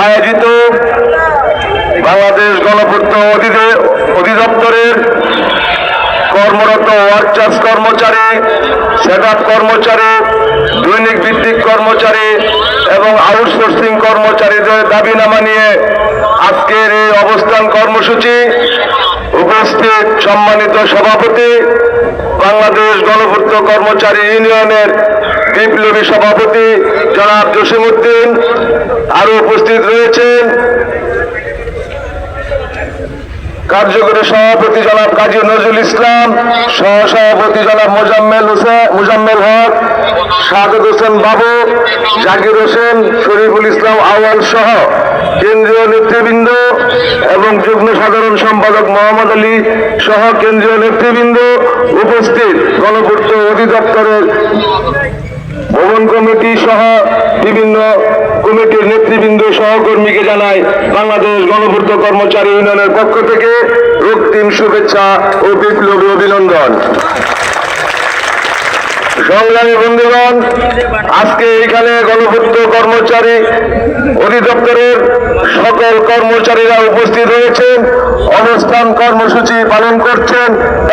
আয়োজিত বাংলাদেশ গণপূর্ত অধিদপ্তরের কর্মরত ওয়ার্কচার্স কর্মচারী, সেটআপ কর্মচারী, দৈনিক ভিত্তিক কর্মচারী এবং আউটসোর্সিং কর্মচারীদের দাবিনামা নিয়ে আজকের এই অবস্থান কর্মসূচি। উপস্থিত সম্মানিত সভাপতি, বাংলাদেশ গণপূর্ত কর্মচারী ইউনিয়নের বিপ্লবী সভাপতি জনাব জসিমউদ্দিন, আরো উপস্থিত রয়েছেন কার্যকরী সভাপতি জনাব কাজী নজরুল ইসলাম, সহসভাপতি জনাব মোজাম্মেল হক, সাদত হোসেন বাবু, জাকির হোসেন, শরীফুল ইসলাম আওয়াল সহ কেন্দ্রীয় নেতৃবৃন্দ এবং যুগ্ম সাধারণ সম্পাদক মোহাম্মদ আলী সহ কেন্দ্রীয় নেতৃবৃন্দ, উপস্থিত গণপূর্ত অধিদপ্তরের ভবন কমিটি সহ বিভিন্ন কমিটির নেতৃবৃন্দ, সহকর্মীকে জানাই বাংলাদেশ গণপূর্ত কর্মচারী ইউনিয়নের পক্ষ থেকে রক্তিম শুভেচ্ছা ও বিপ্লবী অভিনন্দন। সংগ্রামী বন্ধুগণ, আজকে এখানে গণপূর্ত কর্মচারী অধিদপ্তরের সকল কর্মচারীরা উপস্থিত হয়েছেন, অবস্থান কর্মসূচি পালন করছেন।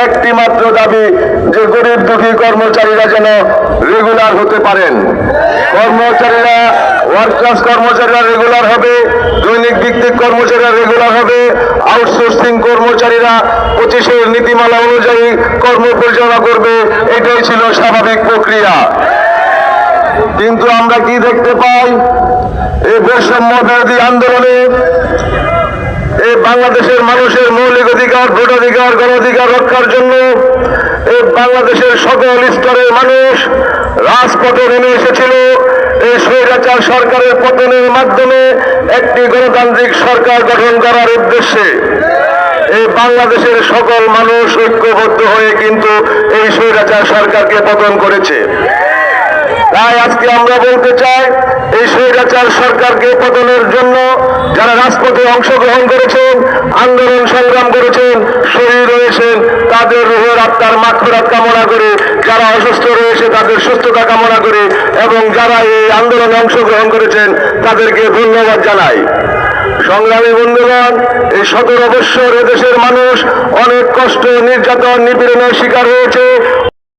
একটি মাত্র দাবি, যে গরিব দুঃখী কর্মচারীরা যেন রেগুলার হতে পারেন। কর্মচারীরা, ওয়ার্কার্স কর্মচারীরা রেগুলার হবে, দৈনিক ভিত্তিক কর্মচারীরা রেগুলার হবে, আউটসোর্সিং কর্মচারীরা 25-এর নীতিমালা অনুযায়ী কর্ম পরিচালনা করবে। এটাই ছিল স্বাভাবিক প্রক্রিয়া। কিন্তু আমরা কি দেখতে পাই, এই বৈষম্য বিরোধী আন্দোলনে এই বাংলাদেশের মানুষের মৌলিক অধিকার, ভোটাধিকার, গণঅধিকার রক্ষার জন্য এই বাংলাদেশের সকল স্তরের মানুষ রাজপথে নেমে এসেছিল। এই স্বৈরাচার সরকারের পতনের মাধ্যমে একটি গণতান্ত্রিক সরকার গঠন করার উদ্দেশ্যে এই বাংলাদেশের সকল মানুষ ঐক্যবদ্ধ হয়ে কিন্তু এই স্বৈরাচার সরকারকে পতন করেছে। তাই আজকে আমরা বলতে চাই, এই স্বৈরাচার সরকারকে পতনের জন্য যারা রাজপথে অংশগ্রহণ করেছেন, আন্দোলন সংগ্রাম করেছেন, শহীদ হয়েছেন, তাদের রুহের আত্মার মাগফিরাত কামনা করে, যারা অসুস্থ রয়েছে তাদের সুস্থতা কামনা করে এবং যারা এই আন্দোলনে অংশগ্রহণ করেছেন তাদেরকে ধন্যবাদ জানাই। সংগ্রামী বন্ধুগণ, এই 17 বৎসর এদেশের মানুষ অনেক কষ্ট, নির্যাতন, নিপীড়নের শিকার হয়েছে।